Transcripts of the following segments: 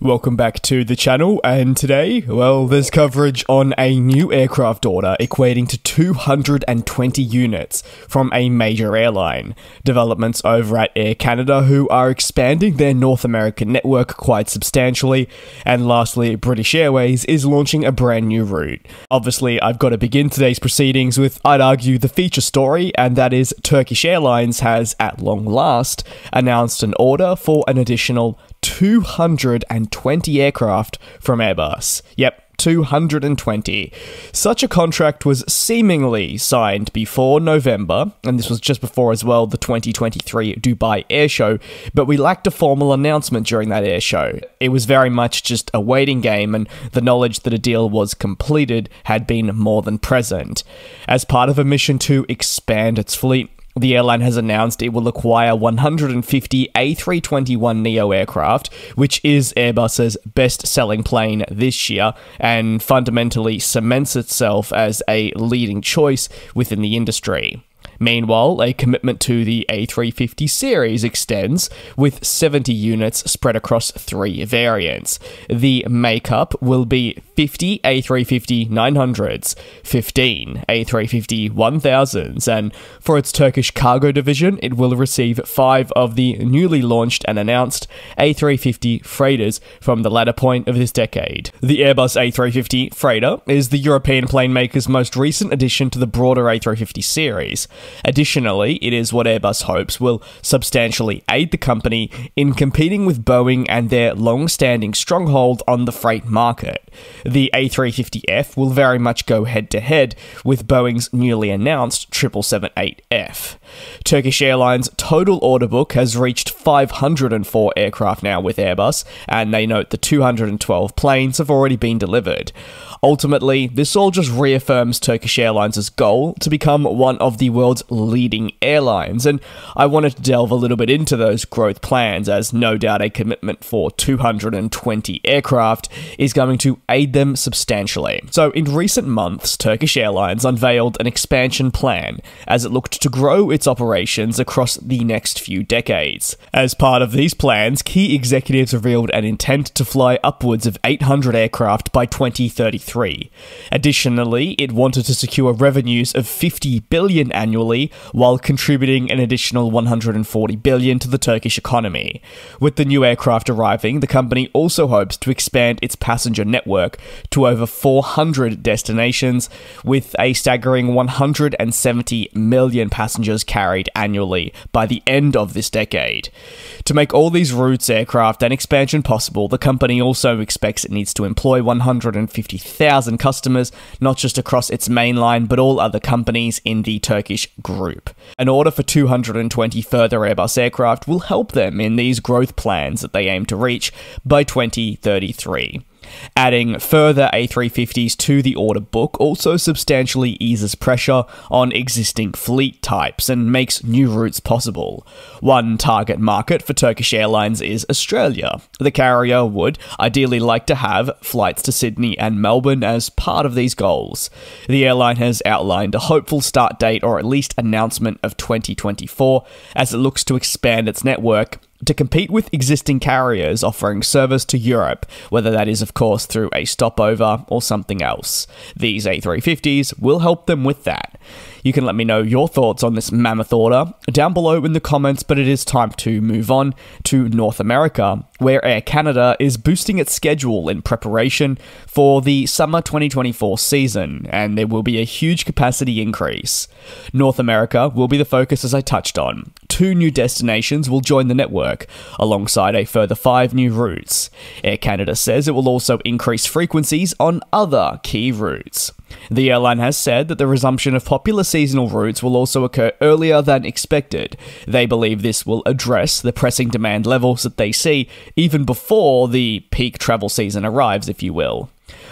Welcome back to the channel, and today, well, there's coverage on a new aircraft order equating to 220 units from a major airline. Developments over at Air Canada, who are expanding their North American network quite substantially, and lastly, British Airways is launching a brand new route. Obviously, I've got to begin today's proceedings with, I'd argue, the feature story, and that is Turkish Airlines has, at long last, announced an order for an additional 220 aircraft from Airbus. Yep, 220. Such a contract was seemingly signed before November, and this was just before as well the 2023 Dubai Air Show, but we lacked a formal announcement during that air show. It was very much just a waiting game, and the knowledge that a deal was completed had been more than present. As part of a mission to expand its fleet, the airline has announced it will acquire 150 A321neo aircraft, which is Airbus's best-selling plane this year, and fundamentally cements itself as a leading choice within the industry. Meanwhile, a commitment to the A350 series extends, with 70 units spread across 3 variants. The makeup will be 50 A350-900s, 15 A350-1000s, and for its Turkish cargo division, it will receive 5 of the newly launched and announced A350 freighters from the latter point of this decade. The Airbus A350 freighter is the European plane maker's most recent addition to the broader A350 series. Additionally, it is what Airbus hopes will substantially aid the company in competing with Boeing and their long-standing stronghold on the freight market. The A350F will very much go head-to-head with Boeing's newly announced 777-8F. Turkish Airlines' total order book has reached 504 aircraft now with Airbus, and they note the 212 planes have already been delivered. Ultimately, this all just reaffirms Turkish Airlines' goal to become one of the world's leading airlines, and I wanted to delve a little bit into those growth plans, as no doubt a commitment for 220 aircraft is going to aid them substantially. So in recent months, Turkish Airlines unveiled an expansion plan as it looked to grow its operations across the next few decades. As part of these plans, key executives revealed an intent to fly upwards of 800 aircraft by 2033. Additionally, it wanted to secure revenues of 50 billion annually while contributing an additional 140 billion to the Turkish economy. With the new aircraft arriving, the company also hopes to expand its passenger network to over 400 destinations, with a staggering 170 million passengers carried annually by the end of this decade. To make all these routes, aircraft, and expansion possible, the company also expects it needs to employ 150,000 customers, not just across its mainline, but all other companies in the Turkish group. An order for 220 further Airbus aircraft will help them in these growth plans that they aim to reach by 2033. Adding further A350s to the order book also substantially eases pressure on existing fleet types and makes new routes possible. One target market for Turkish Airlines is Australia. The carrier would ideally like to have flights to Sydney and Melbourne as part of these goals. The airline has outlined a hopeful start date, or at least announcement, of 2024 as it looks to expand its network to compete with existing carriers offering service to Europe, whether that is, of course, through a stopover or something else. These A350s will help them with that. You can let me know your thoughts on this mammoth order down below in the comments, but it is time to move on to North America, where Air Canada is boosting its schedule in preparation for the summer 2024 season, and there will be a huge capacity increase. North America will be the focus, as I touched on. 2 new destinations will join the network, alongside a further 5 new routes. Air Canada says it will also increase frequencies on other key routes. The airline has said that the resumption of popular seasonal routes will also occur earlier than expected. They believe this will address the pressing demand levels that they see even before the peak travel season arrives, if you will.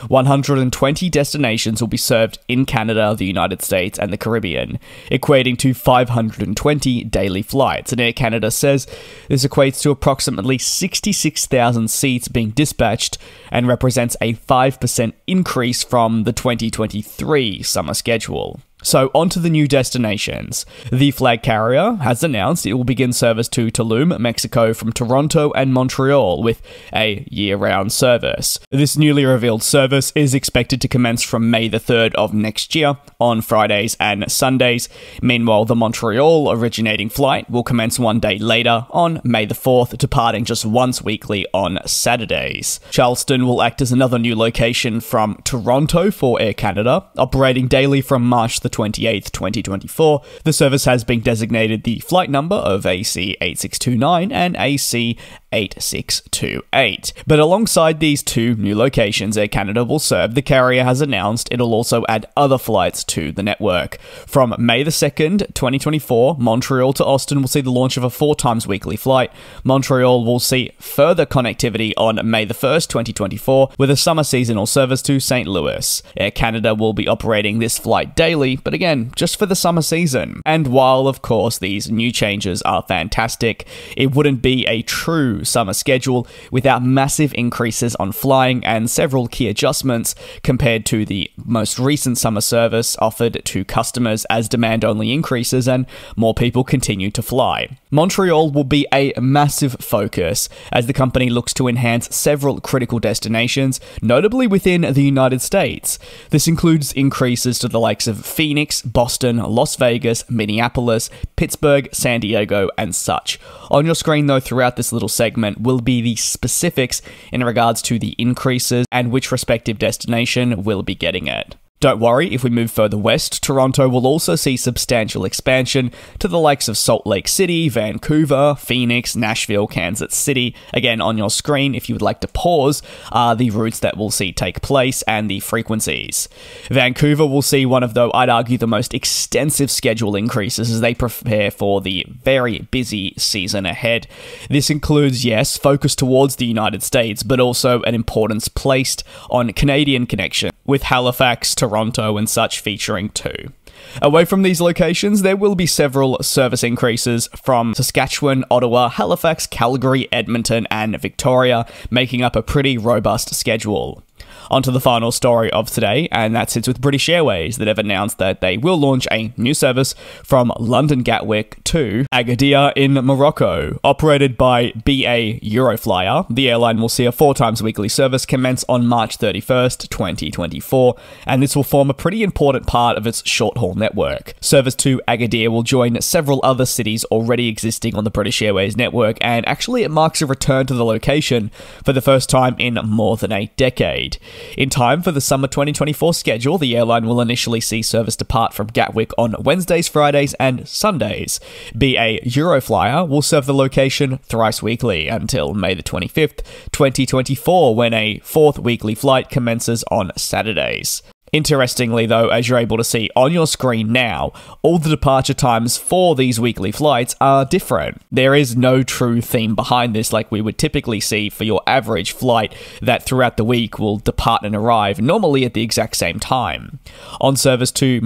120 destinations will be served in Canada, the United States, and the Caribbean, equating to 520 daily flights. And Air Canada says this equates to approximately 66,000 seats being dispatched and represents a 5% increase from the 2023 summer schedule. So onto the new destinations. The flag carrier has announced it will begin service to Tulum, Mexico from Toronto and Montreal with a year-round service. This newly revealed service is expected to commence from May the 3rd of next year on Fridays and Sundays. Meanwhile, the Montreal originating flight will commence one day later on May the 4th, departing just once weekly on Saturdays. Charleston will act as another new location from Toronto for Air Canada, operating daily from March the 28th, 2024. The service has been designated the flight number of AC8629 and AC8628. But alongside these two new locations Air Canada will serve, the carrier has announced it'll also add other flights to the network. From May the 2nd, 2024, Montreal to Austin will see the launch of a 4 times weekly flight. Montreal will see further connectivity on May the 1st, 2024, with a summer seasonal service to St. Louis. Air Canada will be operating this flight daily, but again, just for the summer season. And while, of course, these new changes are fantastic, it wouldn't be a true summer schedule without massive increases on flying and several key adjustments compared to the most recent summer service offered to customers as demand only increases and more people continue to fly. Montreal will be a massive focus as the company looks to enhance several critical destinations, notably within the United States. This includes increases to the likes of Phoenix, Boston, Las Vegas, Minneapolis, Pittsburgh, San Diego, and such. On your screen, though, throughout this little segment will be the specifics in regards to the increases and which respective destination will be getting it. Don't worry, if we move further west, Toronto will also see substantial expansion to the likes of Salt Lake City, Vancouver, Phoenix, Nashville, Kansas City. Again, on your screen, if you would like to pause, are the routes that we'll see take place and the frequencies. Vancouver will see one of, though, I'd argue, the most extensive schedule increases as they prepare for the very busy season ahead. This includes, yes, focus towards the United States, but also an importance placed on Canadian connection, with Halifax, Toronto, and such featuring too. Away from these locations, there will be several service increases from Saskatchewan, Ottawa, Halifax, Calgary, Edmonton, and Victoria, making up a pretty robust schedule. On to the final story of today, and that sits with British Airways that have announced that they will launch a new service from London Gatwick to Agadir in Morocco. Operated by BA Euroflyer, the airline will see a 4 times weekly service commence on March 31st, 2024, and this will form a pretty important part of its short-haul network. Service to Agadir will join several other cities already existing on the British Airways network, and actually it marks a return to the location for the first time in more than a decade. In time for the summer 2024 schedule, the airline will initially see service depart from Gatwick on Wednesdays, Fridays, and Sundays. BA Euroflyer will serve the location thrice weekly until May the 25th, 2024, when a 4th weekly flight commences on Saturdays. Interestingly, though, as you're able to see on your screen now, all the departure times for these weekly flights are different. There is no true theme behind this like we would typically see for your average flight that throughout the week will depart and arrive, normally at the exact same time. On service to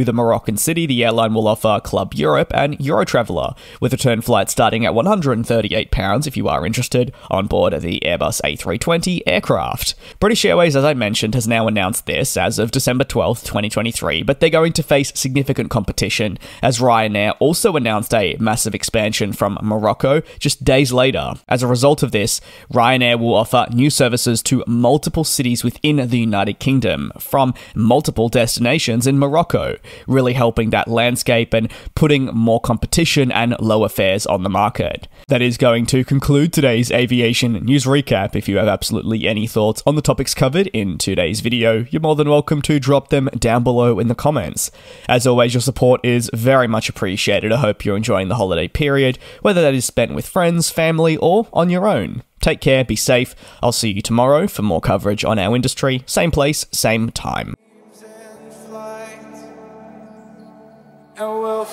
the Moroccan city, the airline will offer Club Europe and Eurotraveller, with return flights starting at £138 if you are interested, on board the Airbus A320 aircraft. British Airways, as I mentioned, has now announced this as of December 12th, 2023, but they're going to face significant competition as Ryanair also announced a massive expansion from Morocco just days later. As a result of this, Ryanair will offer new services to multiple cities within the United Kingdom from multiple destinations in Morocco, really helping that landscape and putting more competition and lower fares on the market. That is going to conclude today's aviation news recap. If you have absolutely any thoughts on the topics covered in today's video, you're more than welcome to drop them down below in the comments. As always, your support is very much appreciated. I hope you're enjoying the holiday period, whether that is spent with friends, family, or on your own. Take care, be safe. I'll see you tomorrow for more coverage on our industry. Same place, same time. And we'll